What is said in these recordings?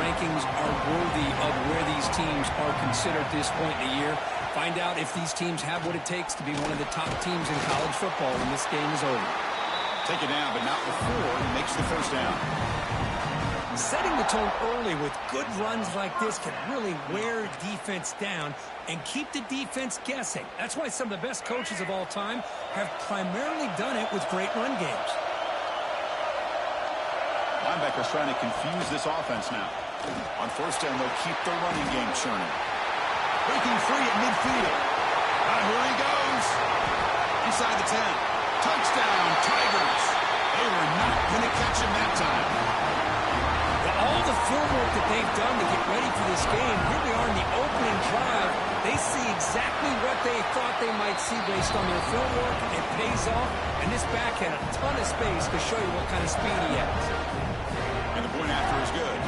rankings are worthy of where these teams are considered at this point in the year. Find out if these teams have what it takes to be one of the top teams in college football when this game is over. Take it down, but not before he makes the first down. Setting the tone early with good runs like this can really wear defense down and keep the defense guessing. That's why some of the best coaches of all time have primarily done it with great run games. Linebackers trying to confuse this offense now. On first down, they'll keep the running game churning. Breaking free at midfield. Here he goes. Inside the 10. Touchdown, Tigers. They were not going to catch him that time. All the film work that they've done to get ready for this game, here we are in the opening drive. They see exactly what they thought they might see based on their film work. It pays off, and this back had a ton of space to show you what kind of speed he has. And the point after is good.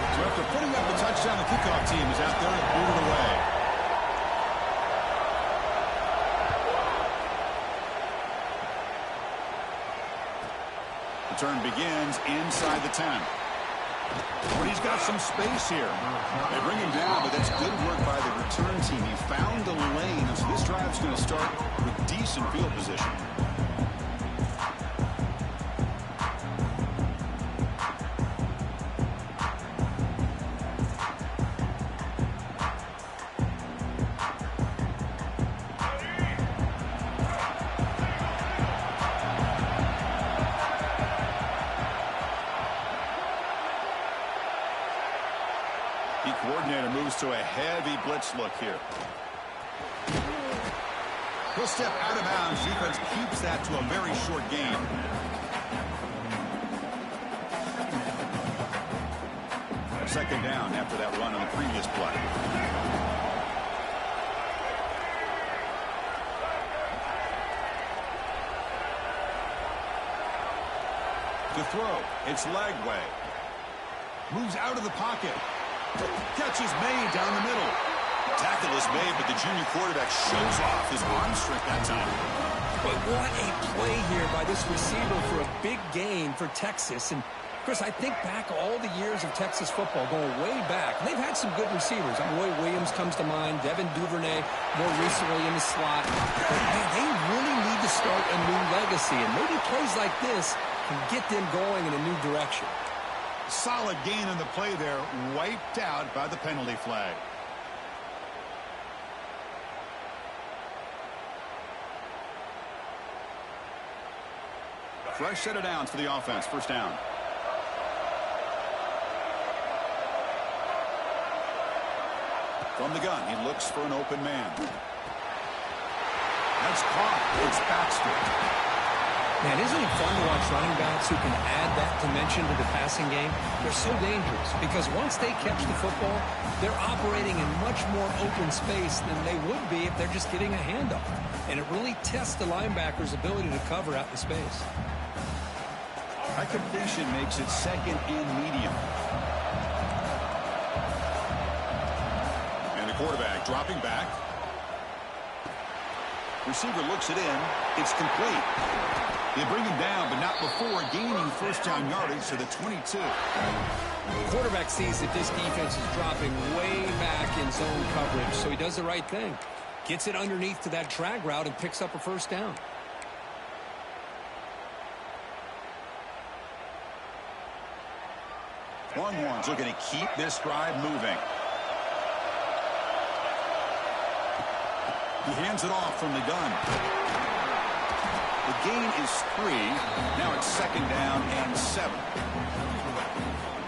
So after putting up the touchdown, the kickoff team is out there to boot it away. The turn begins inside the 10. But he's got some space here. They bring him down, but that's good work by the return team. He found the lane, so this drive's going to start with decent field position. Coordinator moves to a heavy blitz look here. He'll step out of bounds. Defense keeps that to a very short gain. Second down after that run on the previous play. To throw, it's Lagway. Moves out of the pocket. Catch is made down the middle. Tackle is made, but the junior quarterback shows off his arm strength that time. But what a play here by this receiver for a big gain for Texas. And, Chris, I think back all the years of Texas football, going way back. They've had some good receivers. Roy Williams comes to mind, Devin Duvernay more recently in the slot. But, man, they really need to start a new legacy. And maybe plays like this can get them going in a new direction. Solid gain on the play there, wiped out by the penalty flag. Fresh set of downs for the offense. First down. From the gun, he looks for an open man. That's caught. It's Baxter. Man, isn't it fun to watch running backs who can add that dimension to the passing game? They're so dangerous because once they catch the football, they're operating in much more open space than they would be if they're just getting a handoff. And it really tests the linebacker's ability to cover out the space. That completion makes it second and medium. And the quarterback dropping back. Receiver looks it in. It's complete. They bring him down, but not before gaining first down yardage to the 22. The quarterback sees that this defense is dropping way back in zone coverage, so he does the right thing. Gets it underneath to that drag route and picks up a first down. Longhorns looking to keep this drive moving. He hands it off from the gun. The gain is 3. Now it's second down and 7.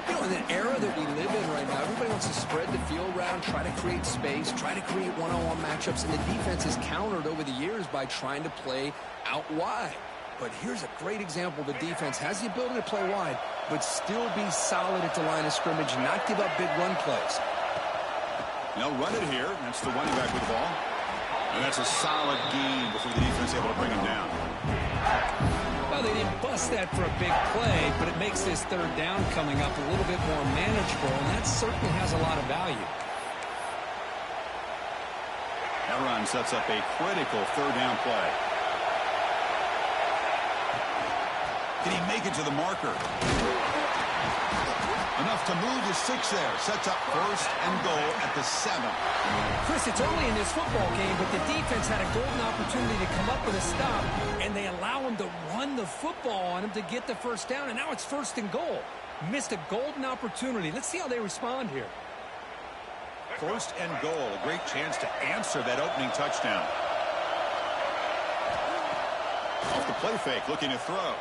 You know, in an era that we live in right now, everybody wants to spread the field around, try to create space, try to create one-on-one matchups, and the defense is countered over the years by trying to play out wide. But here's a great example. The defense has the ability to play wide, but still be solid at the line of scrimmage, not give up big run plays. They'll run it here. That's the running back with the ball. And that's a solid gain before the defense able to bring him down. Well, they didn't bust that for a big play, but it makes this third down coming up a little bit more manageable, and that certainly has a lot of value. That run sets up a critical third down play. Can he make it to the marker? Enough enough to move the 6 there. Sets up first and goal at the 7. Chris, it's early in this football game, but the defense had a golden opportunity to come up with a stop, and they allow him to run the football on him to get the first down, and now it's first and goal. Missed a golden opportunity. Let's see how they respond here. First and goal, a great chance to answer that opening touchdown. Off the play fake, looking to throw.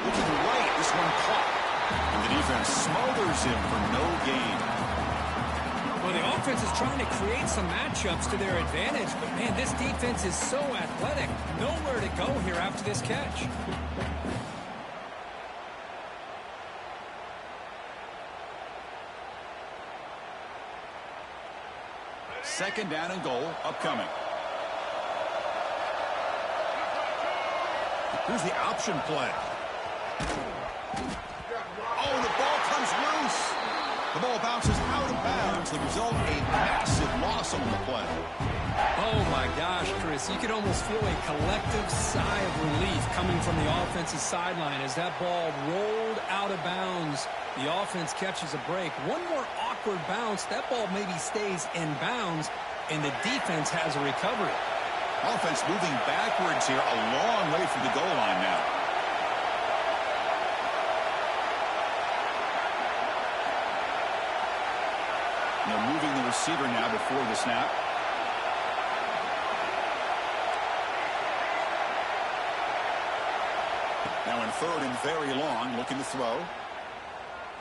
Looking right, this one caught. And the defense smothers him for no gain. Well, the offense is trying to create some matchups to their advantage, but man, this defense is so athletic. Nowhere to go here after this catch. Second down and goal upcoming. Here's the option play. Oh, the ball comes loose. The ball bounces out of bounds. The result, a massive loss on the play. Oh, my gosh, Chris. You could almost feel a collective sigh of relief coming from the offensive sideline as that ball rolled out of bounds. The offense catches a break. One more awkward bounce. That ball maybe stays in bounds, and the defense has a recovery. Offense moving backwards here, a long way from the goal line now. They're moving the receiver now before the snap. Now in third and very long, looking to throw.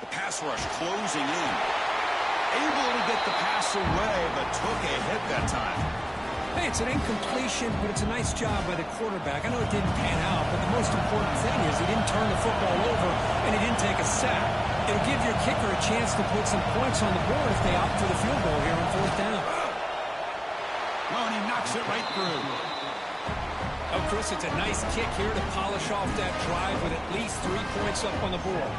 The pass rush closing in. Able to get the pass away, but took a hit that time. Hey, it's an incompletion, but it's a nice job by the quarterback. I know it didn't pan out, but the most important thing is he didn't turn the football over and he didn't take a sack. It'll give your kicker a chance to put some points on the board if they opt for the field goal here on fourth down. Well, and he knocks it right through. Oh, Chris, it's a nice kick here to polish off that drive with at least 3 points up on the board.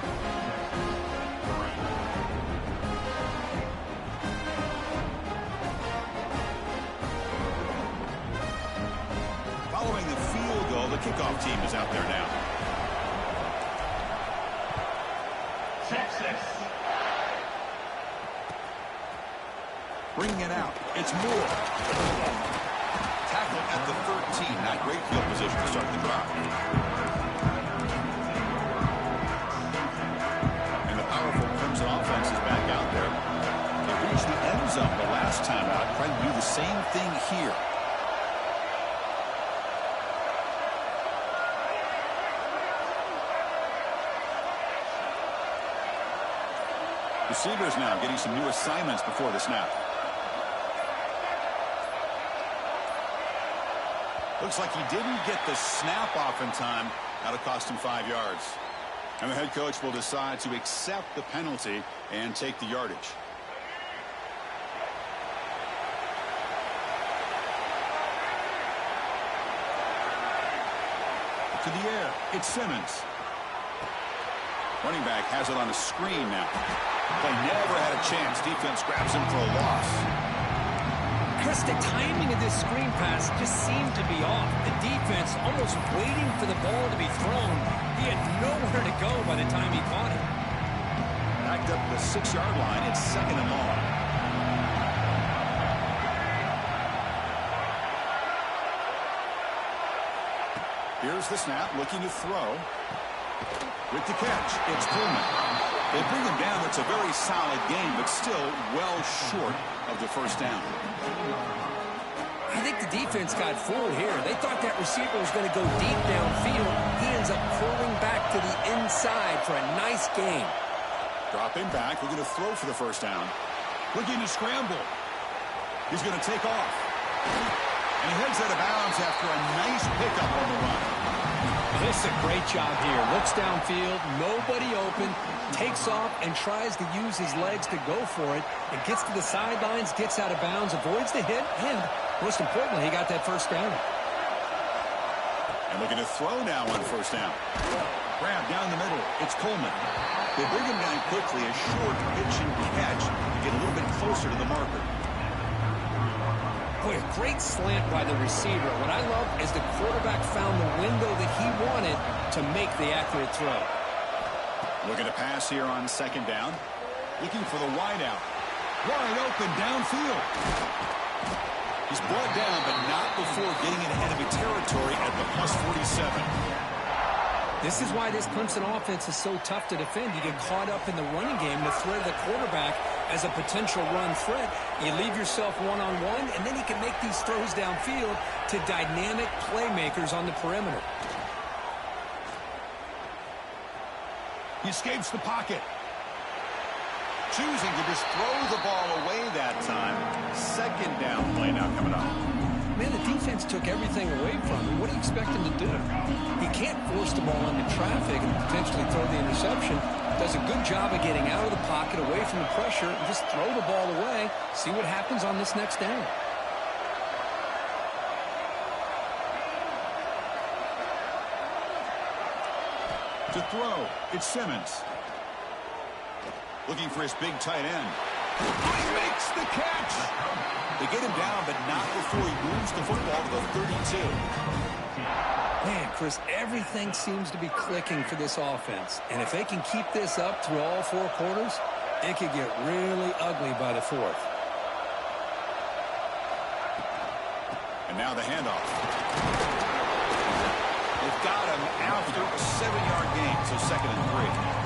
Following the field goal, the kickoff team is out there now. Texas. Bringing it out. It's Moore. Tackle at the 13. Not great field position to start the drive. And the powerful Crimson offense is back out there. They reached the end zone the last time out. Trying to do the same thing here. Receivers now getting some new assignments before the snap. Looks like he didn't get the snap off in time. That'll cost him 5 yards. And the head coach will decide to accept the penalty and take the yardage. To the air, it's Simmons. Running back has it on a screen now. They never had a chance. Defense grabs him for a loss. Chris, the timing of this screen pass just seemed to be off. The defense almost waiting for the ball to be thrown. He had nowhere to go by the time he caught it. Backed up the 6-yard line. It's second and long. Here's the snap, looking to throw. With the catch, it's Pullman. They bring him down. It's a very solid game, but still well short of the first down. I think the defense got fooled here. They thought that receiver was going to go deep downfield. He ends up pulling back to the inside for a nice gain. Dropping back, looking to throw for the first down. Looking to scramble. He's going to take off. And he heads out of bounds after a nice pickup on the run. This is a great job here. Looks downfield, nobody open, takes off and tries to use his legs to go for it. And gets to the sidelines, gets out of bounds, avoids the hit, and most importantly, he got that first down. And looking to throw now on first down. Grab down the middle. It's Coleman. They bring him down quickly. A short pitch and catch to get a little bit closer to the marker. Boy, a great slant by the receiver. What I love is the quarterback found the window that he wanted to make the accurate throw. Looking to pass here on second down. Looking for the wide out. Wide open downfield. He's brought down, but not before getting in enemy territory at the +47. This is why this Clemson offense is so tough to defend. You get caught up in the running game to threat the quarterback as a potential run threat. You leave yourself one-on-one, and then he can make these throws downfield to dynamic playmakers on the perimeter. He escapes the pocket. Choosing to just throw the ball away that time. Second down play now coming up. Man, the defense took everything away from him. What do you expect him to do? He can't force the ball into traffic and potentially throw the interception. Does a good job of getting out of the pocket, away from the pressure, and just throw the ball away. See what happens on this next down. To throw, it's Simmons. Looking for his big tight end. He makes the catch. They get him down, but not before he moves the football to the 32. Man, Chris, everything seems to be clicking for this offense. And if they can keep this up through all four quarters, it could get really ugly by the fourth. And now the handoff. They've got him after a 7-yard gain, so 2nd and 3.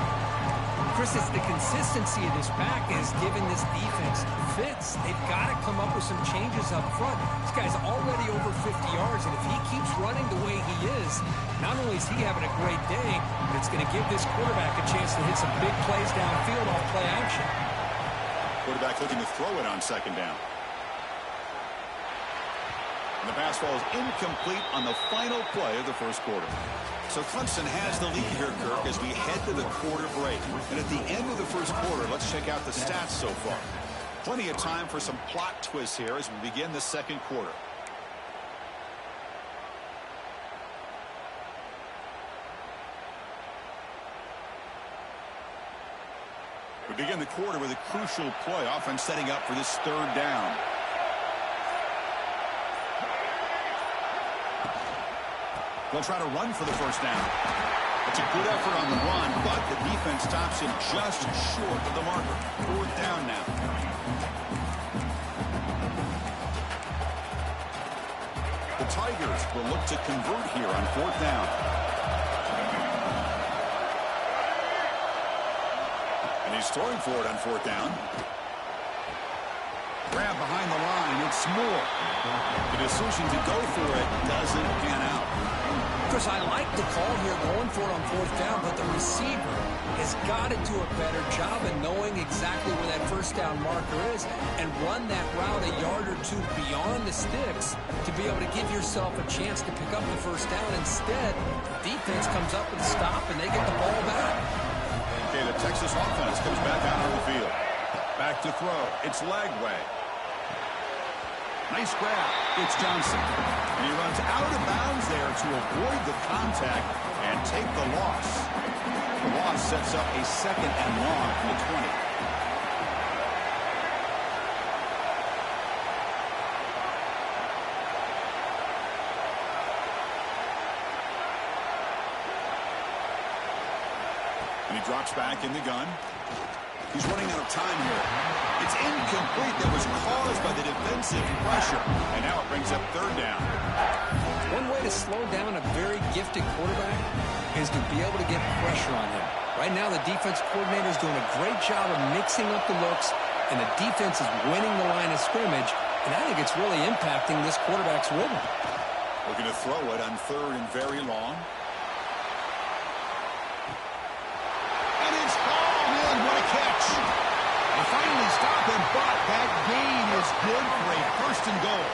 Chris, it's the consistency of this back is giving this defense fits. They've got to come up with some changes up front. This guy's already over 50 yards, and if he keeps running the way he is, not only is he having a great day, but it's going to give this quarterback a chance to hit some big plays downfield off play action. Quarterback looking to throw it on 2nd down. And the pass ball is incomplete on the final play of the first quarter. So Clemson has the lead here, Kirk, as we head to the quarter break. And at the end of the first quarter, let's check out the stats so far. Plenty of time for some plot twists here as we begin the second quarter. We begin the quarter with a crucial play, offense setting up for this 3rd down. They'll try to run for the first down. It's a good effort on the run, but the defense stops him just short of the marker. 4th down now. The Tigers will look to convert here on 4th down. And he's throwing for it on 4th down. Grab behind the line, it's Moore. The decision to go for it doesn't pan out. Chris, I like the call here going for it on 4th down, but the receiver has got to do a better job of knowing exactly where that first down marker is and run that route a yard or two beyond the sticks to be able to give yourself a chance to pick up the first down. Instead, the defense comes up with a stop and they get the ball back. Okay, the Texas offense comes back out on the field. Back to throw. It's Lagway. Nice grab. It's Johnson. And he runs out of bounds there to avoid the contact and take the loss. The loss sets up a 2nd and long from the 20. And he drops back in the gun. He's running out of time here. It's incomplete. That was caused by the defensive pressure. And now it brings up 3rd down. One way to slow down a very gifted quarterback is to be able to get pressure on him. Right now, the defense coordinator is doing a great job of mixing up the looks, and the defense is winning the line of scrimmage, and I think it's really impacting this quarterback's rhythm. Looking to throw it on 3rd and very long. And it's caught. Man, what a catch. They finally stop him, but that gain is good for a 1st and goal.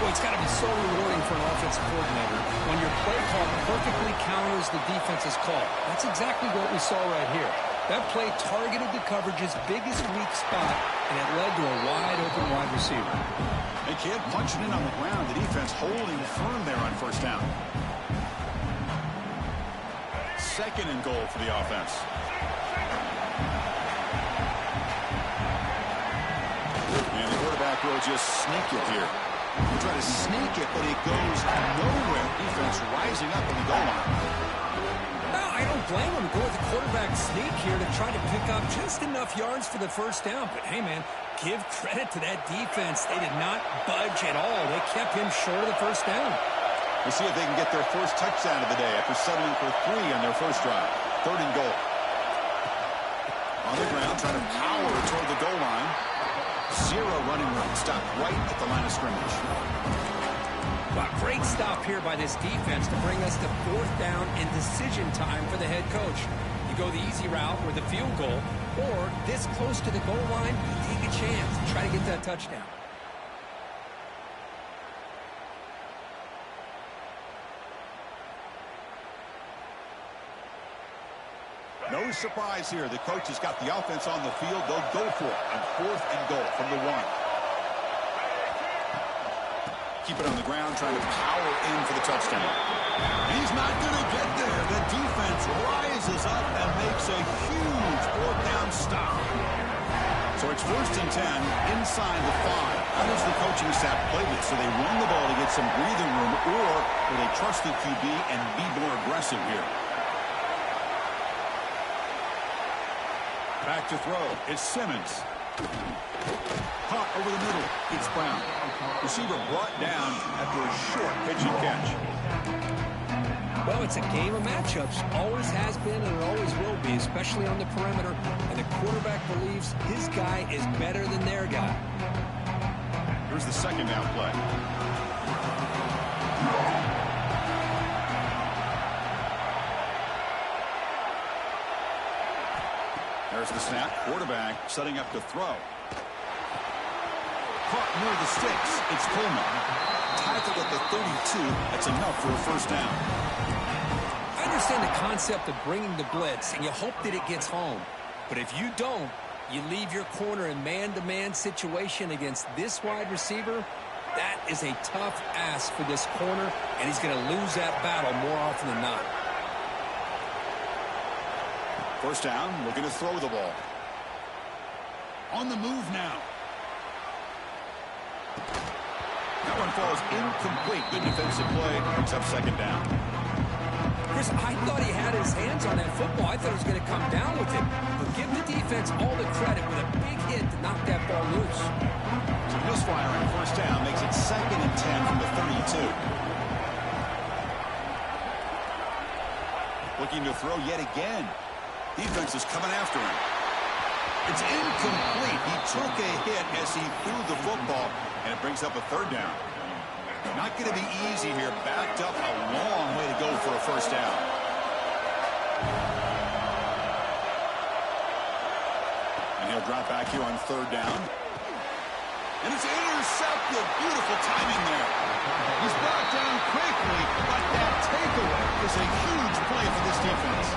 Well, it's got to be so rewarding for an offensive coordinator when your play call perfectly counters the defense's call. That's exactly what we saw right here. That play targeted the coverage's biggest weak spot, and it led to a wide-open wide receiver. They can't punch it in on the ground. The defense holding firm there on 1st down. 2nd and goal for the offense. And the quarterback will just sneak it here. They try to sneak it, but it goes nowhere. Defense rising up on the goal line. Well, I don't blame him. Go with the quarterback sneak here to try to pick up just enough yards for the first down. But, hey, man, give credit to that defense. They did not budge at all. They kept him short of the first down. We'll see if they can get their first touchdown of the day after settling for 3 on their first drive. 3rd and goal. On the ground, trying to power toward the goal line. 0 running room. Stopped right at the line of scrimmage. Well, great stop here by this defense to bring us to 4th down and decision time for the head coach. You go the easy route with a field goal, or this close to the goal line, you take a chance and try to get that touchdown. No surprise here. The coach has got the offense on the field. They'll go for it on 4th and goal from the 1. Keep it on the ground, trying to power in for the touchdown. He's not going to get there. The defense rises up and makes a huge 4th down stop. So it's 1st and 10 inside the 5. How does the coaching staff play this? Do they run the ball to get some breathing room, or do they trust the QB and be more aggressive here? Back to throw. It's Simmons. Caught over the middle. It's Brown. Receiver brought down after a short pitch and catch. Well, it's a game of matchups. Always has been and it always will be, especially on the perimeter. And the quarterback believes his guy is better than their guy. Here's the 2nd down play. There's the snap. Quarterback setting up to throw. Caught near the sticks. It's Coleman. Tackled at the 32. That's enough for a first down. I understand the concept of bringing the blitz, and you hope that it gets home. But if you don't, you leave your corner in man-to-man situation against this wide receiver. That is a tough ask for this corner, and he's going to lose that battle more often than not. First down, looking to throw the ball. On the move now. That one falls incomplete. Good defensive play. Picks up 2nd down. Chris, I thought he had his hands on that football. I thought he was going to come down with it. But give the defense all the credit with a big hit to knock that ball loose. So misfire on 1st down makes it 2nd and 10 from the 32. Looking to throw yet again. Defense is coming after him. It's incomplete. He took a hit as he threw the football, and it brings up a 3rd down. Not going to be easy here. Backed up a long way to go for a first down. And he'll drop back here on 3rd down. And it's intercepted. Beautiful timing there. He's brought down quickly, but that takeaway is a huge play for this defense.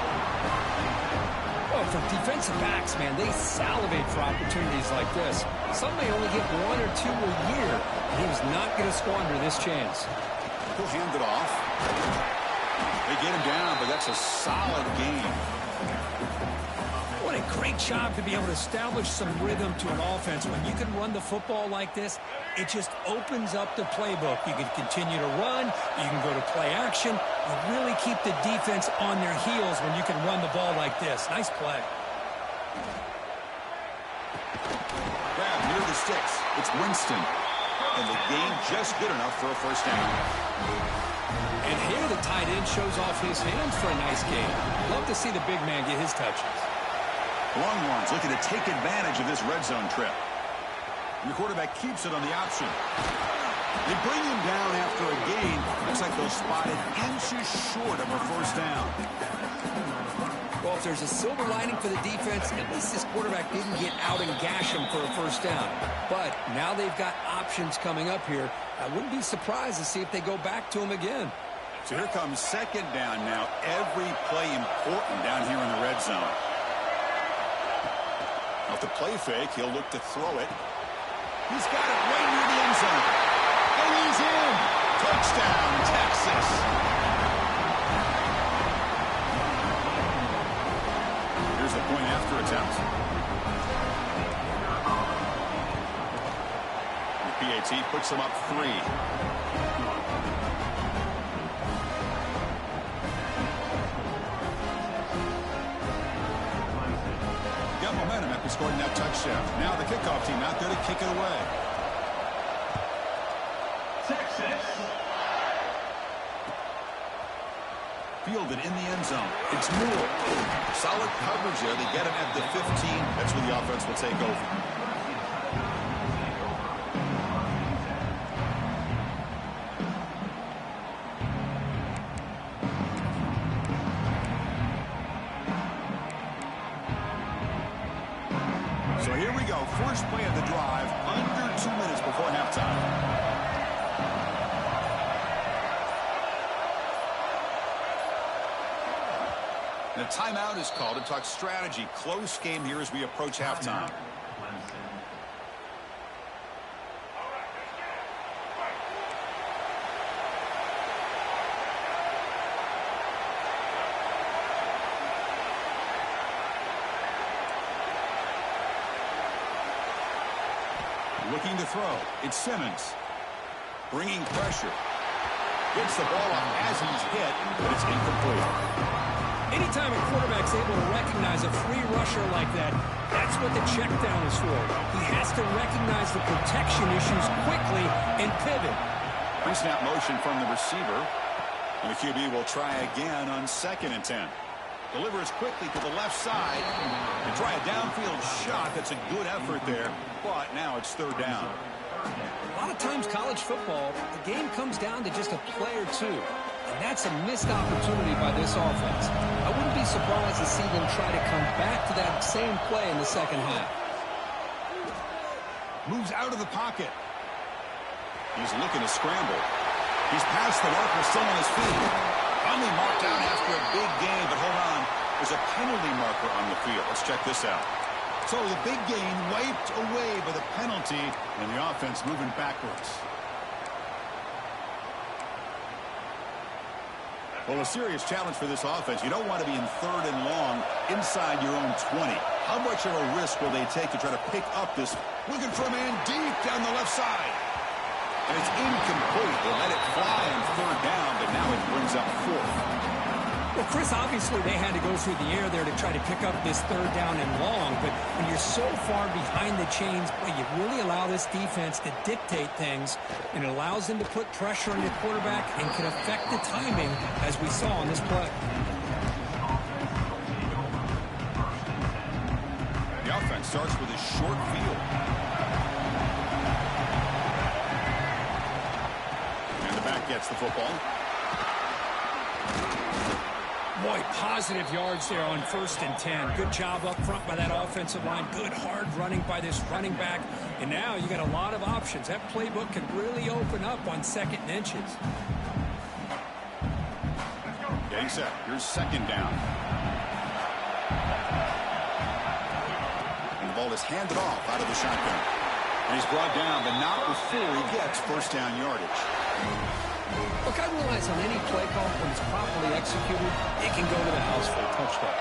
Well, for defensive backs, man, they salivate for opportunities like this. Some may only get 1 or 2 a year, and he was not going to squander this chance. He'll hand it off. They get him down, but that's a solid game. What a great job to be able to establish some rhythm to an offense. When you can run the football like this, it just opens up the playbook. You can continue to run. You can go to play action. You really keep the defense on their heels when you can run the ball like this. Nice play. Grab near the sticks. It's Winston. And the game just good enough for a first down. And here the tight end shows off his hands for a nice game. Love to see the big man get his touches. Longhorns looking to take advantage of this red zone trip. And the quarterback keeps it on the option. They bring him down after a gain. Looks like they'll spot it inches short of a first down. Well, if there's a silver lining for the defense, at least this quarterback didn't get out and gash him for a first down. But now they've got options coming up here. I wouldn't be surprised to see if they go back to him again. So here comes 2nd down now. Every play important down here in the red zone. Now to play fake, he'll look to throw it. He's got it right near the end zone. And he's in. Touchdown, Texas. Here's the point after attempt. The PAT puts them up 3. got momentum after scoring that touchdown. Now the kickoff team out there to kick it away. Texas. Fielded in the end zone. It's Moore. Solid coverage there. They get him at the 15. That's where the offense will take over. So here we go. First play of the drive. Under 2 minutes before halftime. The timeout is called to talk strategy. Close game here as we approach halftime. Looking to throw. It's Simmons. Bringing pressure. Gets the ball up as he's hit, but it's incomplete. Anytime a quarterback's able to recognize a free rusher like that, that's what the check down is for. He has to recognize the protection issues quickly and pivot. Pre-snap motion from the receiver. And the QB will try again on 2nd and 10. Delivers quickly to the left side. And try a downfield shot. That's a good effort there. But now it's 3rd down. A lot of times college football, the game comes down to just a play or two. And that's a missed opportunity by this offense. I wouldn't be surprised to see them try to come back to that same play in the second half. Moves out of the pocket. He's looking to scramble. He's past the marker, still on his feet. Finally marked out after a big gain, but hold on. There's a penalty marker on the field. Let's check this out. So the big gain wiped away by the penalty, and the offense moving backwards. Well, a serious challenge for this offense. You don't want to be in 3rd and long inside your own 20. How much of a risk will they take to try to pick up this? Looking for a man deep down the left side. And it's incomplete. They let it fly on 3rd down, but now it brings up 4th. Well, Chris, obviously they had to go through the air there to try to pick up this 3rd down and long, but when you're so far behind the chains, you really allow this defense to dictate things, and it allows them to put pressure on your quarterback and can affect the timing, as we saw on this play. The offense starts with a short field. And the back gets the football. Boy, positive yards there on 1st and 10. Good job up front by that offensive line. Good hard running by this running back. And now you got a lot of options. That playbook can really open up on 2nd and inches. Getting set. Here's 2nd down. And the ball is handed off out of the shotgun. And he's brought down, but not before he gets 1st down yardage. Look, I realize on any play call, when it's properly executed, it can go to the house for a touchdown.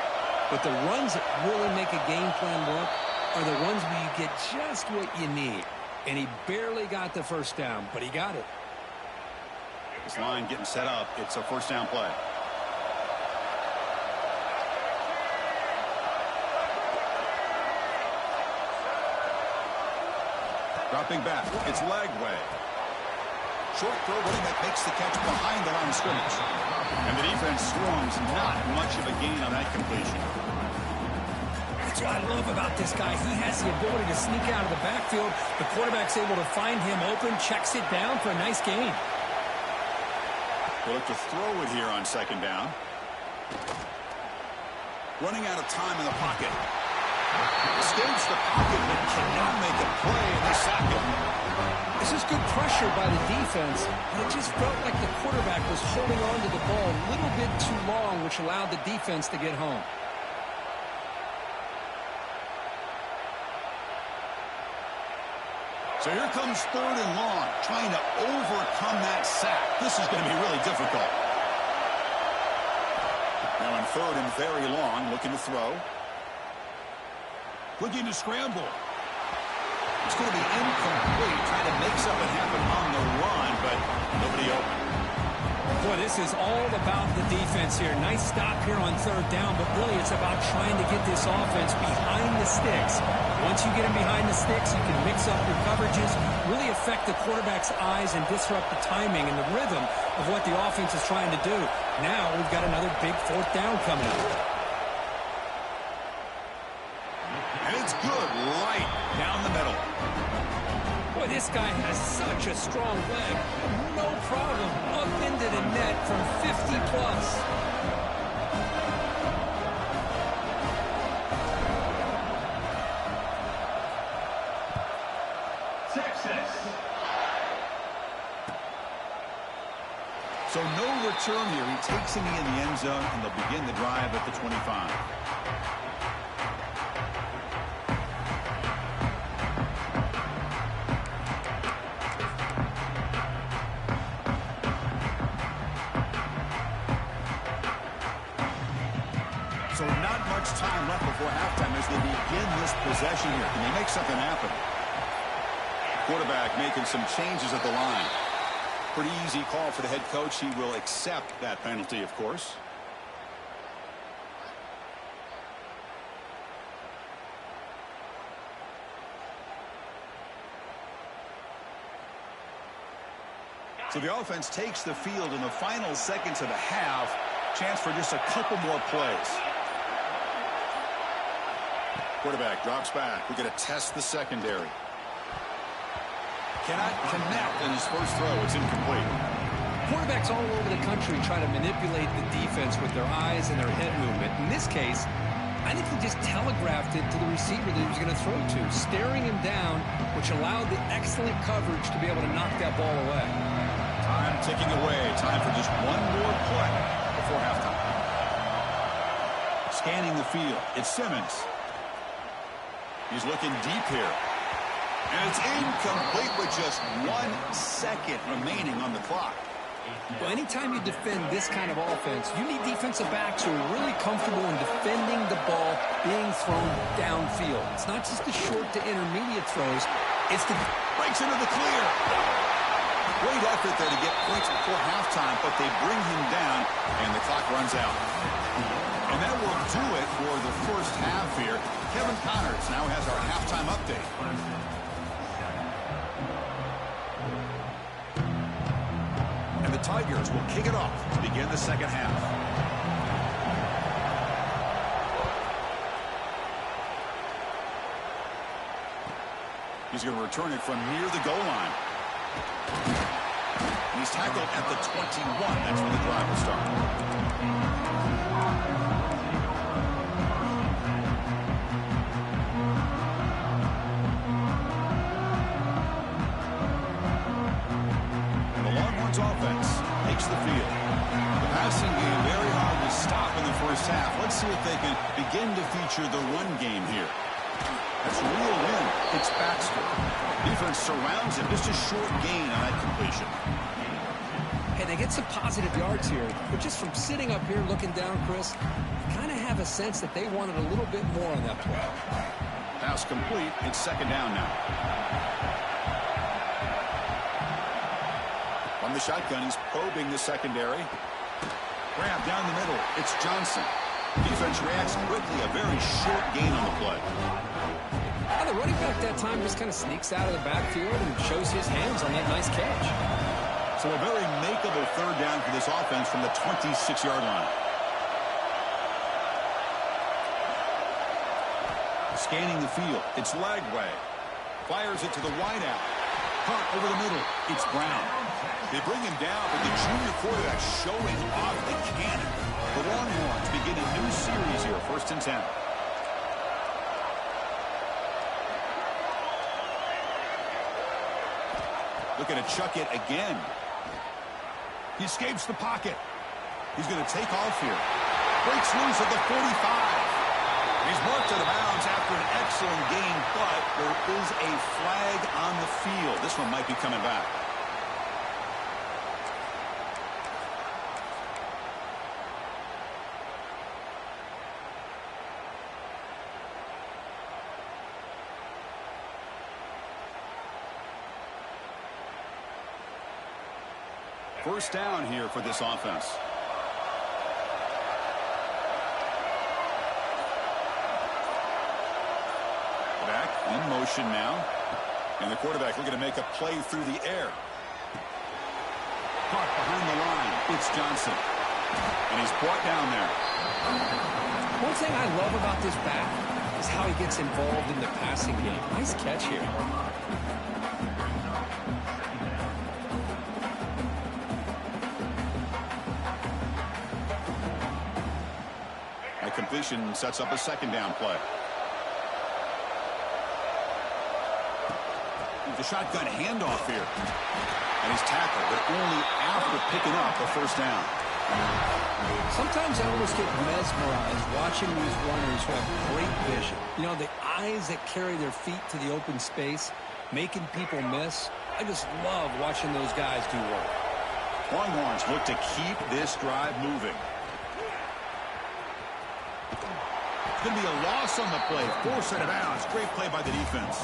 But the runs that really make a game plan work are the ones where you get just what you need. And he barely got the 1st down, but he got it. This line getting set up. It's a 1st down play. Dropping back. It's Lagway. Short throw, running back makes the catch behind the line of scrimmage. And the defense swarms. Not much of a gain on that completion. That's what I love about this guy. He has the ability to sneak out of the backfield. The quarterback's able to find him open, checks it down for a nice gain. They'll look to throw it here on 2nd down. Running out of time in the pocket. Escapes the pocket, but cannot make a play, and they sack him. This is good pressure by the defense, but it just felt like the quarterback was holding on to the ball a little bit too long, which allowed the defense to get home. So here comes 3rd and long, trying to overcome that sack. This is going to be really difficult. Now in 3rd and very long, looking to throw. Looking to scramble. It's going to be incomplete, trying to make something happen on the run, but nobody open. Boy, this is all about the defense here. Nice stop here on third down, but really it's about trying to get this offense behind the sticks. Once you get them behind the sticks, you can mix up your coverages, really affect the quarterback's eyes and disrupt the timing and the rhythm of what the offense is trying to do. Now we've got another big fourth down coming up. And it's good right down the middle. Boy, this guy has such a strong leg. No problem. Up into the net from 50 plus. So no return here. He takes a knee in the end zone, and they'll begin the drive at the 25. So not much time left before halftime as they begin this possession here. Can they make something happen? Quarterback making some changes at the line. Pretty easy call for the head coach. He will accept that penalty, of course. So the offense takes the field in the final seconds of the half. Chance for just a couple more plays. Quarterback drops back. We're going to test the secondary. Cannot connect in his first throw. It's incomplete. Quarterbacks all over the country try to manipulate the defense with their eyes and their head movement. In this case, I think he just telegraphed it to the receiver that he was going to throw to, staring him down, which allowed the excellent coverage to be able to knock that ball away. Time ticking away. Time for just one more play before halftime. Scanning the field. It's Simmons. He's looking deep here. And it's incomplete with just 1 second remaining on the clock. Well, anytime you defend this kind of offense, you need defensive backs who are really comfortable in defending the ball being thrown downfield. It's not just the short to intermediate throws. It's the breaks into the clear. Great effort there to get points before halftime, but they bring him down, and the clock runs out. And that will do it for the first half here. Kevin Connors now has our halftime update. And the Tigers will kick it off to begin the second half. He's going to return it from near the goal line. He's tackled at the 21. That's when the drive will start. Offense takes the field. The passing game very hard to stop in the first half. Let's see if they can begin to feature the run game here. That's a real win. It's Baxter. Defense surrounds him. Just a short gain on that completion. Hey, they get some positive yards here, but just from sitting up here looking down, Chris, you kind of have a sense that they wanted a little bit more on that play. Pass complete. It's second down now. On the shotgun, he's probing the secondary. Grab down the middle. It's Johnson. Defense reacts quickly. A very short gain on the play. The running back that time just kind of sneaks out of the backfield and shows his hands on that nice catch. So a very makeable third down for this offense from the 26-yard line. Scanning the field. It's Lagway. Fires it to the wideout. Caught over the middle. It's Brown. They bring him down, but the junior quarterback showing off the cannon. The Longhorns begin a new series here, 1st and 10. Looking to chuck it again. He escapes the pocket. He's going to take off here. Breaks loose at the 45. He's marked out of bounds after an excellent game, but there is a flag on the field. This one might be coming back. First down here for this offense. Back in motion now. And the quarterback looking to make a play through the air. Caught behind the line. It's Johnson. And he's brought down there. One thing I love about this back is how he gets involved in the passing game. Nice catch here. That completion sets up a second down play. The shotgun handoff here. And he's tackled, but only after picking up a first down. Sometimes I almost get mesmerized watching these runners who have great vision. You know, the eyes that carry their feet to the open space, making people miss. I just love watching those guys do work. Longhorns look to keep this drive moving. It's going to be a loss on the play. Forced out of bounds. Great play by the defense.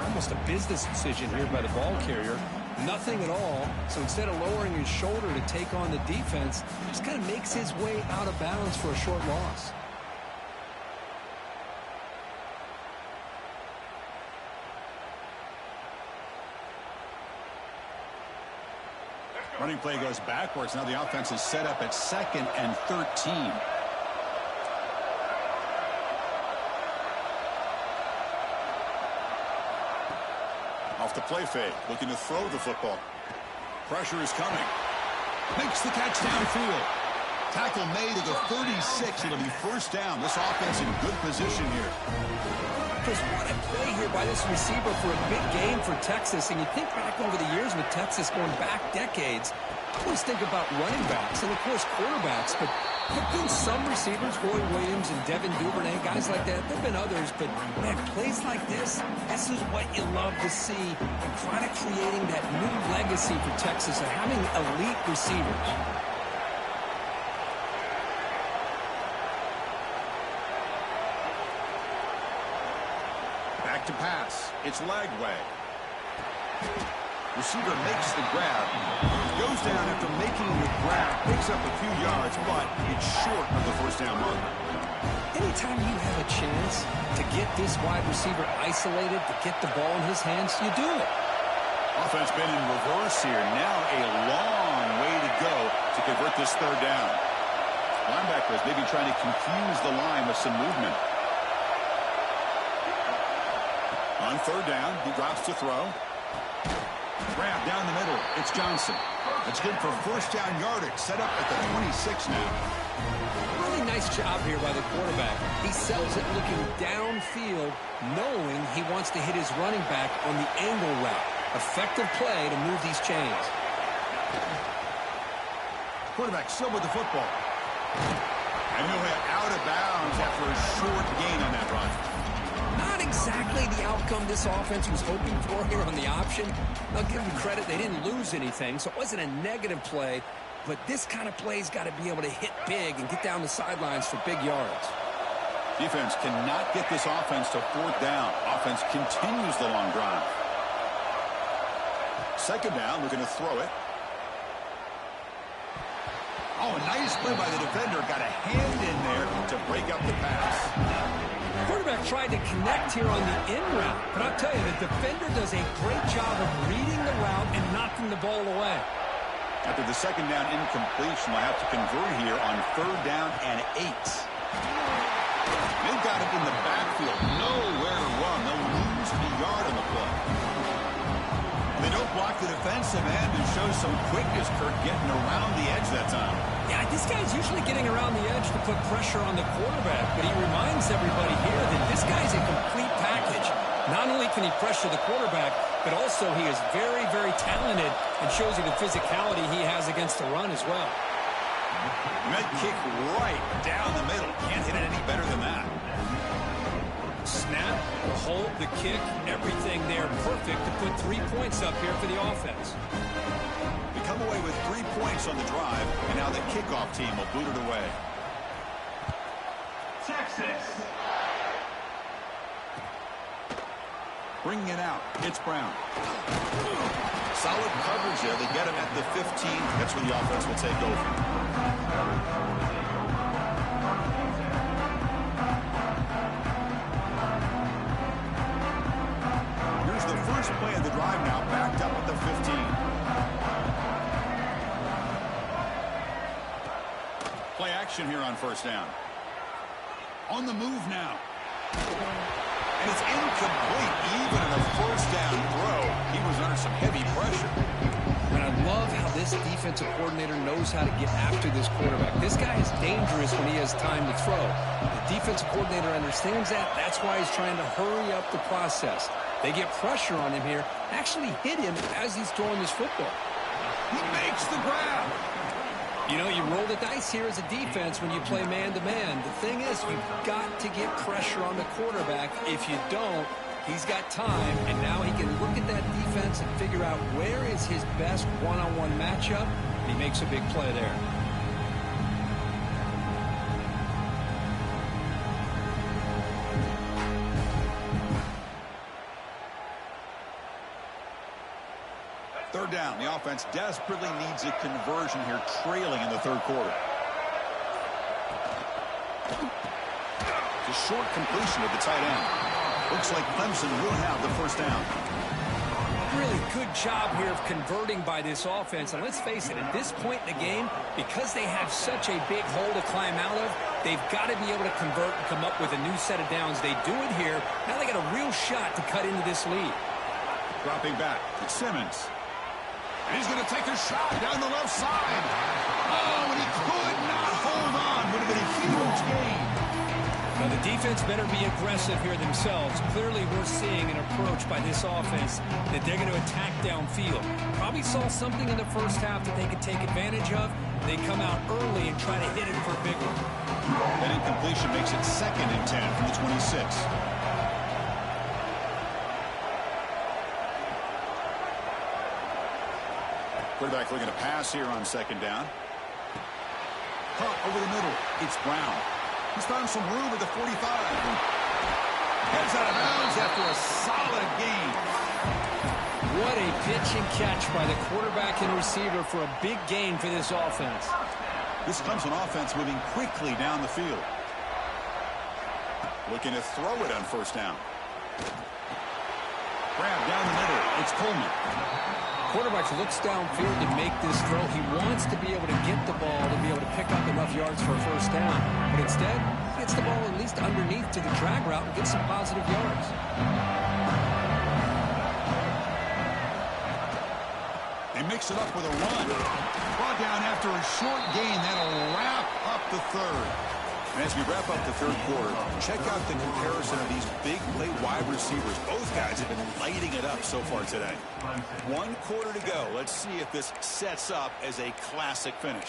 Almost a business decision here by the ball carrier. Nothing at all. So instead of lowering his shoulder to take on the defense, just kind of makes his way out of bounds for a short loss. Running play goes backwards. Now the offense is set up at 2nd and 13. Off the play fake, looking to throw the football. Pressure is coming. Makes the catch downfield. Tackle made at the 36. It'll be first down. This offense in good position here. Because what a play here by this receiver for a big game for Texas. And you think back over the years with Texas going back decades, I always think about running backs and, of course, quarterbacks. But there have been some receivers, Roy Williams and Devin Duvernay, guys like that. There have been others. But, man, plays like this is what you love to see. And kind of creating that new legacy for Texas of having elite receivers. Back to pass. It's Lagway. Receiver makes the grab. Goes down after making the grab. Picks up a few yards, but it's short of the first down mark. Anytime you have a chance to get this wide receiver isolated, to get the ball in his hands, you do it. Offense been in reverse here. Now a long way to go to convert this third down. Linebackers maybe trying to confuse the line with some movement. On third down, he drops to throw. Grab down the middle. It's Johnson. It's good for first down yardage. Set up at the 26 now. Really nice job here by the quarterback. He sells it looking downfield, knowing he wants to hit his running back on the angle route. Effective play to move these chains. Quarterback still with the football. And he'll hit out of bounds after a short gain on that run. Not exactly the outcome this offense was hoping for here on the option. I'll give them credit. They didn't lose anything, so it wasn't a negative play. But this kind of play's got to be able to hit big and get down the sidelines for big yards. Defense cannot get this offense to fourth down. Offense continues the long drive. Second down, we're going to throw it. Oh, a nice play by the defender. Got a hand in there to break up the pass. Quarterback tried to connect here on the in route, but I'll tell you, the defender does a great job of reading the route and knocking the ball away. After the second down incompletion, they'll have to convert here on third down and 8. They've got it in the backfield. Nowhere to run. They'll lose a yard on the play. They don't block the defensive end and show some quickness, Kirk, getting around the edge that time. Yeah, this guy's usually getting around the edge to put pressure on the quarterback, but he reminds everybody here that this guy's a complete package. Not only can he pressure the quarterback, but also he is very, very talented and shows you the physicality he has against the run as well. Med kick right down the middle. Can't hit it any better than that. Snap, the hold, the kick, everything there perfect to put 3 points up here for the offense. They come away with 3 points on the drive, and now the kickoff team will boot it away. Texas. Bringing it out. It's Brown. Solid coverage there. They get him at the 15. That's where the offense will take over. Here's the first play of the drive now, backed up at the 15. Play action here on first down. On the move now. And it's incomplete. Even in a first down throw, he was under some heavy pressure. And I love how this defensive coordinator knows how to get after this quarterback. This guy is dangerous when he has time to throw. The defensive coordinator understands that. That's why he's trying to hurry up the process. They get pressure on him here, actually hit him as he's throwing this football. He makes the grab. You know, you roll the dice here as a defense when you play man-to-man. The thing is, you've got to get pressure on the quarterback. If you don't, he's got time, and now he can look at that defense and figure out where is his best one-on-one matchup, and he makes a big play there. Third down. The offense desperately needs a conversion here, trailing in the third quarter. It's a short completion of the tight end. Looks like Clemson will have the first down. Really good job here of converting by this offense. And let's face it, at this point in the game, because they have such a big hole to climb out of, they've got to be able to convert and come up with a new set of downs. They do it here. Now they got a real shot to cut into this lead. Dropping back. It's Simmons. He's going to take a shot down the left side. Oh, and he could not hold on. Would have been a huge gain. Now, the defense better be aggressive here themselves. Clearly, we're seeing an approach by this offense that they're going to attack downfield. Probably saw something in the first half that they could take advantage of. They come out early and try to hit it for a big one. That incompletion makes it 2nd and 10 from the 26. Quarterback looking to pass here on 2nd down. Caught over the middle. It's Brown. He's found some room at the 45. Heads out of bounds after a solid gain. What a pitch and catch by the quarterback and receiver for a big gain for this offense. This Clemson offense moving quickly down the field. Looking to throw it on first down. Grab down the middle. It's Coleman. Quarterback looks downfield to make this throw. He wants to be able to get the ball to be able to pick up enough yards for a first down. But instead, he gets the ball at least underneath to the drag route and gets some positive yards. They mix it up with a run. Brought down after a short gain. That'll wrap up the third. And as we wrap up the third quarter, check out the comparison of these big play wide receivers. Both guys have been lighting it up so far today. 1 quarter to go. Let's see if this sets up as a classic finish.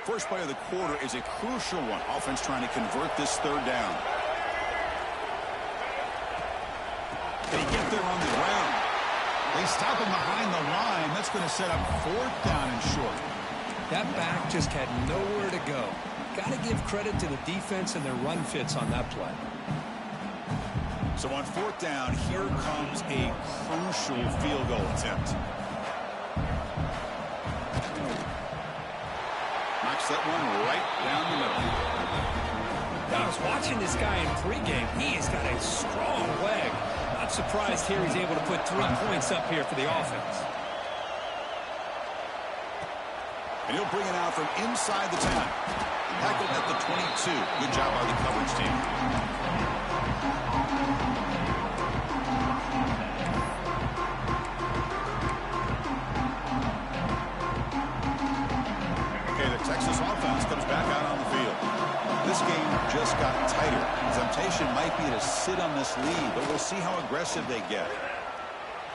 First play of the quarter is a crucial one. Offense trying to convert this third down. They get there on the ground. They stop him behind the line. That's going to set up 4th down and short. That back just had nowhere to go. Got to give credit to the defense and their run fits on that play. So on 4th down, here comes a crucial field goal attempt. Knocks that one right down the middle. Now, I was watching this guy in pregame. He has got a strong leg. Not surprised here he's able to put 3 points up here for the offense. And he'll bring it out from inside the 10. Tackled at the 22. Good job by the coverage team. Okay, the Texas offense comes back out on the field. This game just got tighter. The temptation might be to sit on this lead, but we'll see how aggressive they get.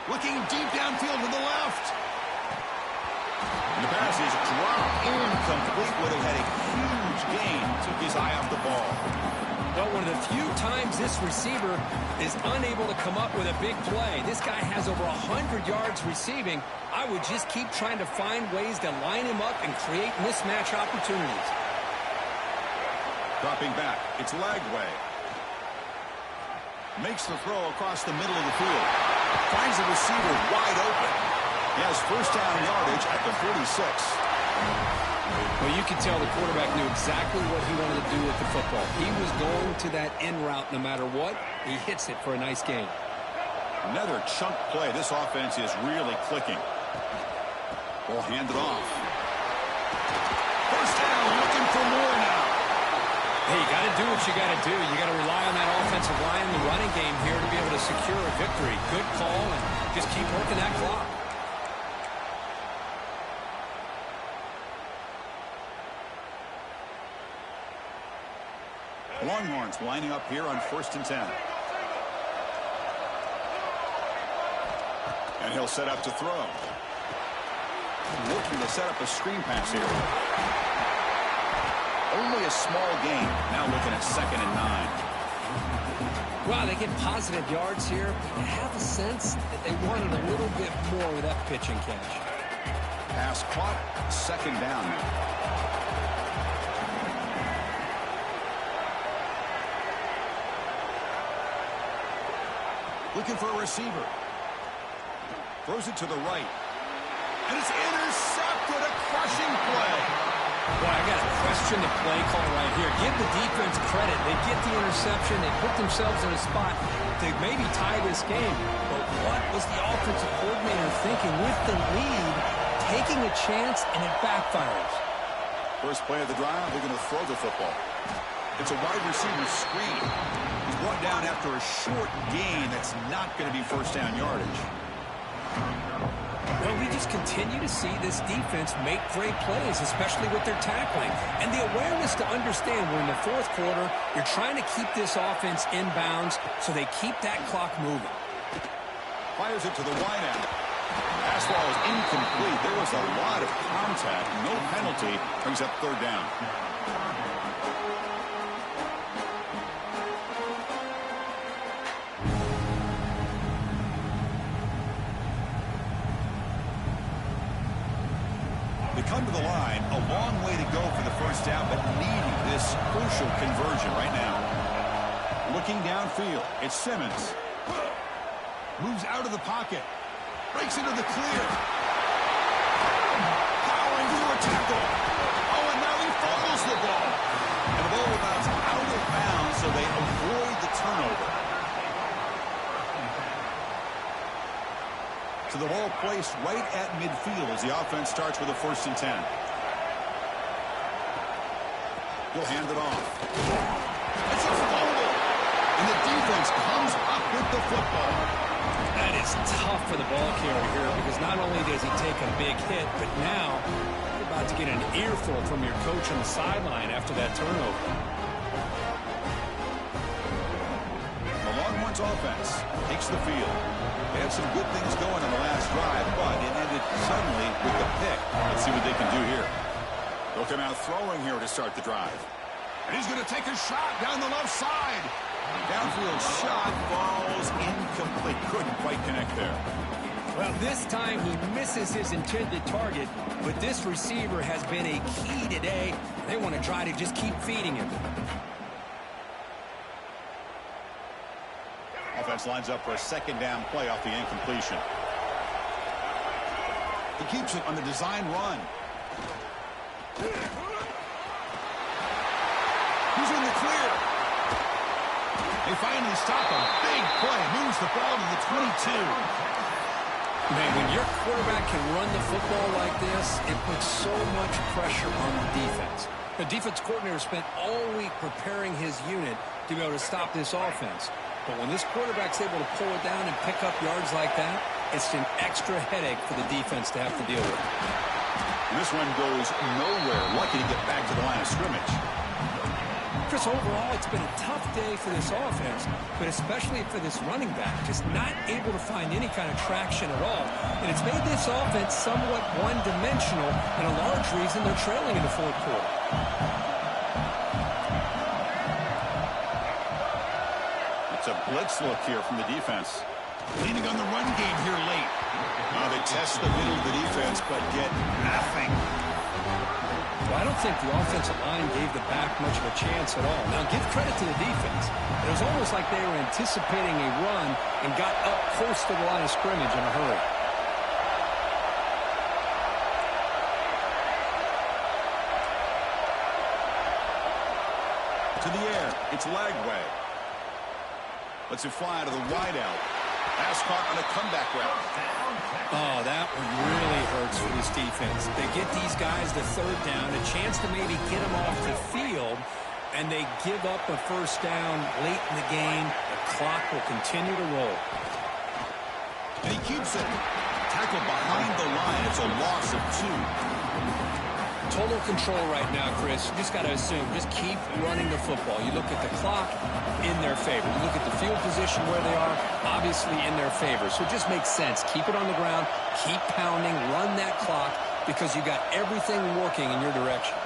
Looking deep downfield to the left. And the pass is dropped incomplete. Would have had a huge gain. Took his eye off the ball. Well, one of the few times this receiver is unable to come up with a big play. This guy has over 100 yards receiving. I would just keep trying to find ways to line him up and create mismatch opportunities. Dropping back. It's Lagway. Makes the throw across the middle of the field. Finds the receiver wide open. He has first down yardage at the 46. Well, you could tell the quarterback knew exactly what he wanted to do with the football. He was going to that in route no matter what. He hits it for a nice gain. Another chunk play. This offense is really clicking. Ball handed off. First down, looking for more now. Hey, you got to do what you got to do. You got to rely on that offensive line, the running game here to be able to secure a victory. Good call, and just keep working that clock. Longhorns lining up here on 1st and 10. And he'll set up to throw. Looking to set up a screen pass here. Only a small gain. Now looking at 2nd and 9. Wow, they get positive yards here. But you have a sense that they wanted a little bit more with that pitch and catch. Pass caught. 2nd down now. Looking for a receiver. Throws it to the right. And it's intercepted. A crushing play. Boy, I got to question the play call right here. Give the defense credit. They get the interception. They put themselves in a spot to maybe tie this game. But what was the offensive coordinator thinking with the lead, taking a chance, and it backfires? First play of the drive, they're going to throw the football. It's a wide receiver screen. He's brought down after a short gain that's not going to be first down yardage. Well, we just continue to see this defense make great plays, especially with their tackling. And the awareness to understand we're in the 4th quarter, you're trying to keep this offense in bounds so they keep that clock moving. Fires it to the wide end. Pass ball is incomplete. There was a lot of contact. No penalty. Brings up 3rd down. Come to the line, a long way to go for the first down, but needing this crucial conversion right now. Looking downfield, it's Simmons. Moves out of the pocket. Breaks into the clear. Powering through a tackle. Oh, and now he fumbles the ball. And the ball bounces out of bounds, so they avoid the turnover. So the ball placed right at midfield as the offense starts with a 1st and 10. He'll hand it off. It's a fumble. And the defense comes up with the football. That is tough for the ball carrier here because not only does he take a big hit, but now you're about to get an earful from your coach on the sideline after that turnover. The Longhorns offense takes the field. They had some good things going on the last drive, but it ended suddenly with the pick. Let's see what they can do here. They'll come out throwing here to start the drive. And he's going to take a shot down the left side. Downfield shot falls incomplete. Couldn't quite connect there. Well, this time he misses his intended target, but this receiver has been a key today. They want to try to just keep feeding him. Offense lines up for a 2nd down play off the incompletion. He keeps it on the design run. He's in the clear. They finally stop him. Big play. Moves the ball to the 22. Man, when your quarterback can run the football like this, it puts so much pressure on the defense. The defense coordinator spent all week preparing his unit to be able to stop this offense. But when this quarterback's able to pull it down and pick up yards like that, it's an extra headache for the defense to have to deal with. And this one goes nowhere. Lucky to get back to the line of scrimmage. Chris, overall, it's been a tough day for this offense, but especially for this running back, just not able to find any kind of traction at all. And it's made this offense somewhat one-dimensional, and a large reason they're trailing in the 4th quarter. It's a blitz look here from the defense. Leaning on the run game here late. Now they test the middle of the defense, but get nothing. Well, I don't think the offensive line gave the back much of a chance at all. Now, give credit to the defense. It was almost like they were anticipating a run and got up close to the line of scrimmage in a hurry. To the air. It's Lagway. Lets it fly to the wideout. Pass caught on a comeback route. Oh, that one really hurts for this defense. They get these guys the third down, a chance to maybe get them off the field, and they give up a first down late in the game. The clock will continue to roll. And he keeps it. Tackled behind the line. It's a loss of 2. Total control right now, Chris. You just got to assume. Just keep running the football. You look at the clock, in their favor. You look at the field position where they are, obviously in their favor. So it just makes sense. Keep it on the ground. Keep pounding. Run that clock because you got everything working in your direction.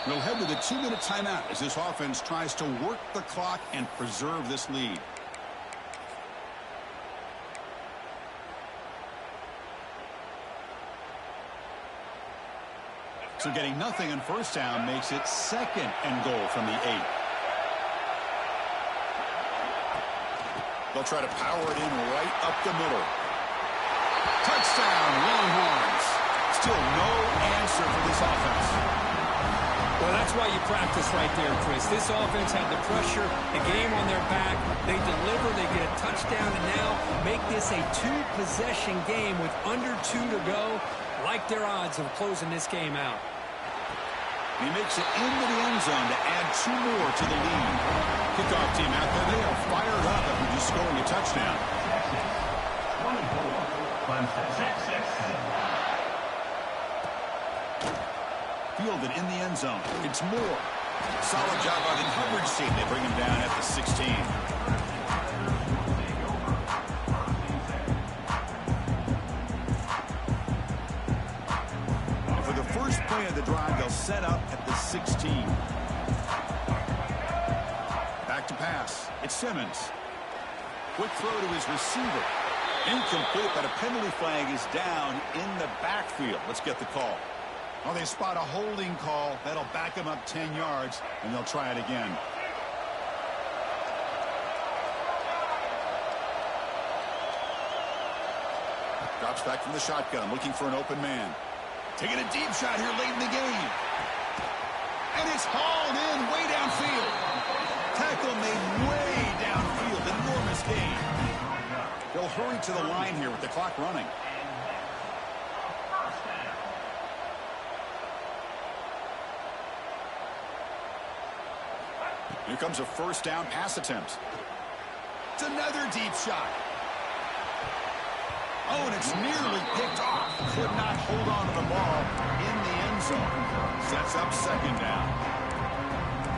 We'll head to the 2-minute timeout as this offense tries to work the clock and preserve this lead. So getting nothing on first down makes it 2nd and goal from the 8. They'll try to power it in right up the middle. Touchdown, Longhorns. Still no answer for this offense. Well, that's why you practice right there, Chris. This offense had the pressure, the game on their back. They deliver, they get a touchdown, and now make this a 2-possession game with under 2 to go. Like their odds of closing this game out. He makes it into the end zone to add 2 more to the lead. Kickoff team out there, they are fired up after just scoring a touchdown. Fielded in the end zone. It's Moore. Solid job by the coverage team. They bring him down at the 16. Play of the drive, they'll set up at the 16. Back to pass. It's Simmons. Quick throw to his receiver. Incomplete, but a penalty flag is down in the backfield. Let's get the call. Oh, they spot a holding call. That'll back them up 10 yards, and they'll try it again. Drops back from the shotgun, looking for an open man. Taking a deep shot here late in the game. And it's hauled in way downfield. Tackle made way downfield. Enormous gain. They'll hurry to the line here with the clock running. Here comes a first down pass attempt. It's another deep shot. Oh, and it's nearly picked off. Could not hold on to the ball in the end zone. Sets up 2nd down.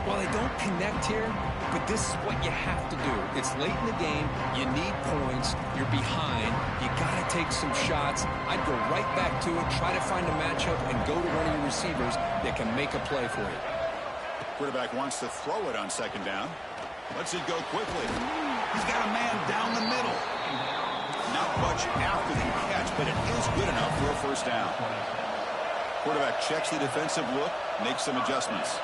Well, they don't connect here, but this is what you have to do. It's late in the game. You need points. You're behind. You got to take some shots. I'd go right back to it, try to find a matchup, and go to one of your receivers that can make a play for you. Quarterback wants to throw it on 2nd down. Lets it go quickly. He's got a man down the middle. Not much after the catch, but it is good enough for a first down. Quarterback checks the defensive look, makes some adjustments.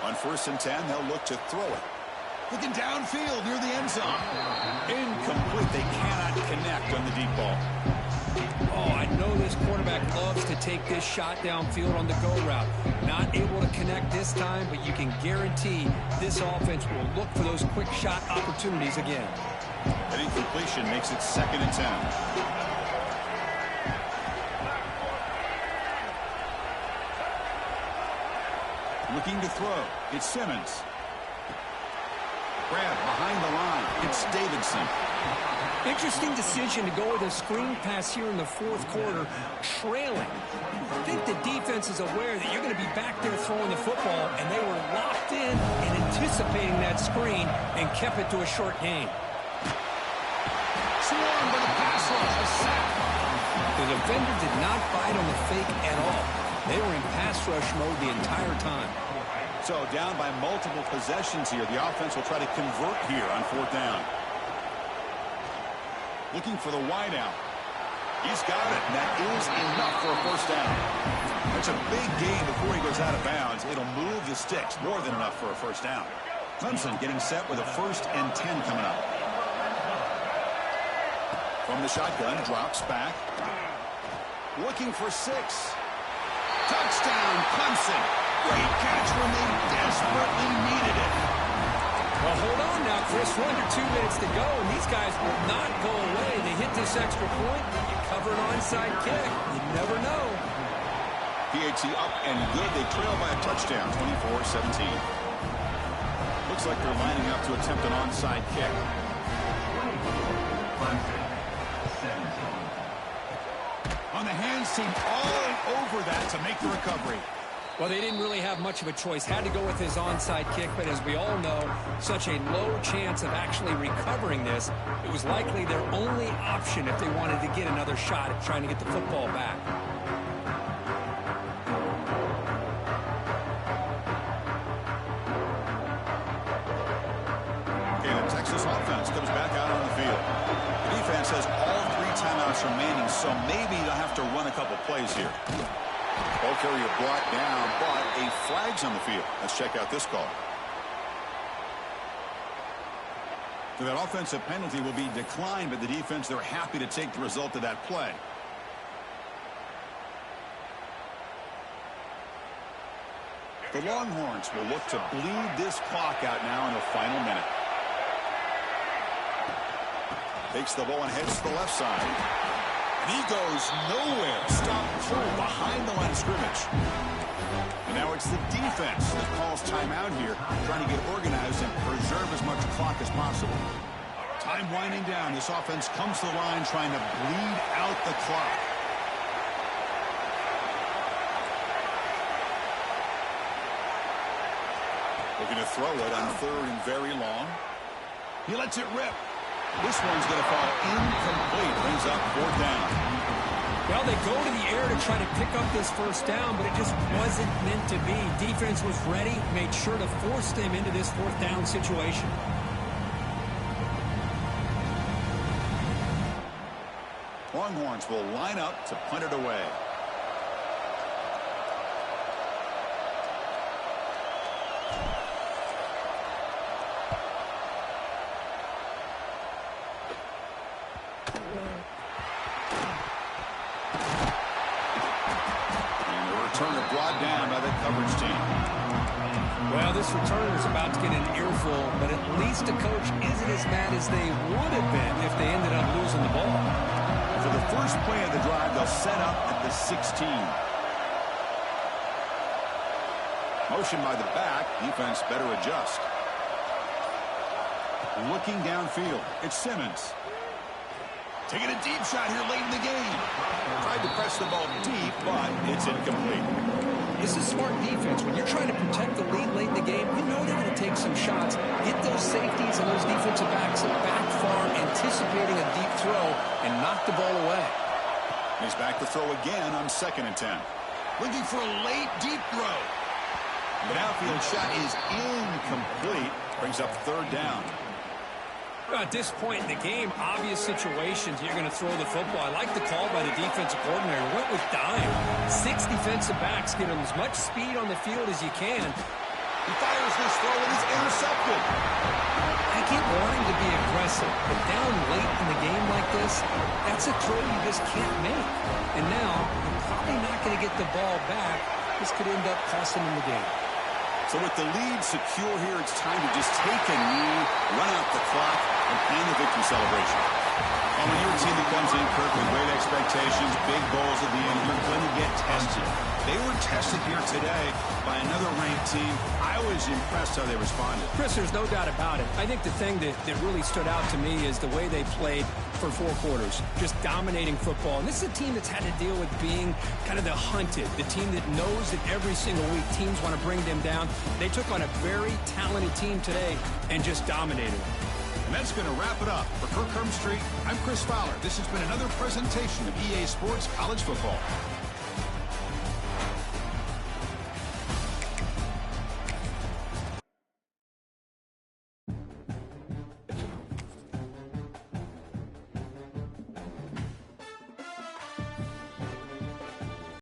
On 1st and 10, they'll look to throw it. Looking downfield near the end zone. Incomplete. They cannot connect on the deep ball. Oh, I know this quarterback loves to take this shot downfield on the go route. Not able to connect this time, but you can guarantee this offense will look for those quick shot opportunities again. That incompletion makes it 2nd and 10. Looking to throw. It's Simmons. Grab behind the line. It's Davidson. Interesting decision to go with a screen pass here in the 4th quarter, trailing. I think the defense is aware that you're going to be back there throwing the football, and they were locked in and anticipating that screen and kept it to a short gain. Swarmed by the pass rush, a sack. The defender did not bite on the fake at all. They were in pass rush mode the entire time. So down by multiple possessions here, the offense will try to convert here on 4th down. Looking for the wideout. He's got it, and that is enough for a first down. That's a big gain before he goes out of bounds. It'll move the sticks, more than enough for a first down. Clemson getting set with a 1st and 10 coming up. From the shotgun, drops back. Looking for 6. Touchdown, Clemson. Great catch when they desperately needed it. Well, hold on now, Chris. We're under 2 minutes to go, and these guys will not go away. They hit this extra point. You cover an onside kick. You never know. PAT up and good. They trail by a touchdown, 24-17. Looks like they're lining up to attempt an onside kick. On the hands team, all over that to make the recovery. Well, they didn't really have much of a choice. Had to go with his onside kick, but as we all know, such a low chance of actually recovering this. It was likely their only option if they wanted to get another shot at trying to get the football back. Okay, the Texas offense comes back out on the field. The defense has all 3 timeouts remaining, so maybe they'll have to run a couple plays here. Ball carrier brought down, but a flag's on the field. Let's check out this call. So that offensive penalty will be declined, but the defense, they're happy to take the result of that play. The Longhorns will look to bleed this clock out now in the final minute. Takes the ball and heads to the left side. And he goes nowhere. Stop cold behind the line of scrimmage. And now it's the defense that calls timeout here, trying to get organized and preserve as much clock as possible. Time winding down. This offense comes to the line trying to bleed out the clock. Looking to throw it on 3rd and very long. He lets it rip. This one's going to fall incomplete. Brings up 4th down. Well, they go to the air to try to pick up this first down, but it just wasn't meant to be. Defense was ready, made sure to force them into this 4th down situation. Longhorns will line up to punt it away. Brought down by the coverage team. Well, this returner is about to get an earful, but at least the coach isn't as mad as they would have been if they ended up losing the ball. For the first play of the drive, they'll set up at the 16. Motion by the back. Defense better adjust. Looking downfield. It's Simmons. Taking a deep shot here late in the game. Tried to press the ball deep, but it's incomplete. This is smart defense. When you're trying to protect the lead late in the game, you know they're going to take some shots. Get those safeties and those defensive backs back far, anticipating a deep throw, and knock the ball away. He's back to throw again on 2nd and 10. Looking for a late, deep throw. The outfield shot is incomplete. Brings up 3rd down. At this point in the game, obvious situations, you're going to throw the football. I like the call by the defensive coordinator. Went with dime. 6 defensive backs get him as much speed on the field as you can. He fires this throw and it's intercepted. I get wanting to be aggressive, but down late in the game like this, that's a throw you just can't make. And now, you're probably not going to get the ball back. This could end up costing him the game. So with the lead secure here, it's time to just take a knee, run out the clock, and plan the victory celebration. And when you're a team that comes in, Kirk, with great expectations, big goals at the end, you're going to get tested. They were tested here today by another ranked team. I was impressed how they responded. Chris, there's no doubt about it. I think the thing that really stood out to me is the way they played for 4 quarters, just dominating football. And this is a team that's had to deal with being kind of the hunted, the team that knows that every single week teams want to bring them down. They took on a very talented team today and just dominated them. And that's going to wrap it up. For Kirk Herbstreit, I'm Chris Fowler. This has been another presentation of EA Sports College Football.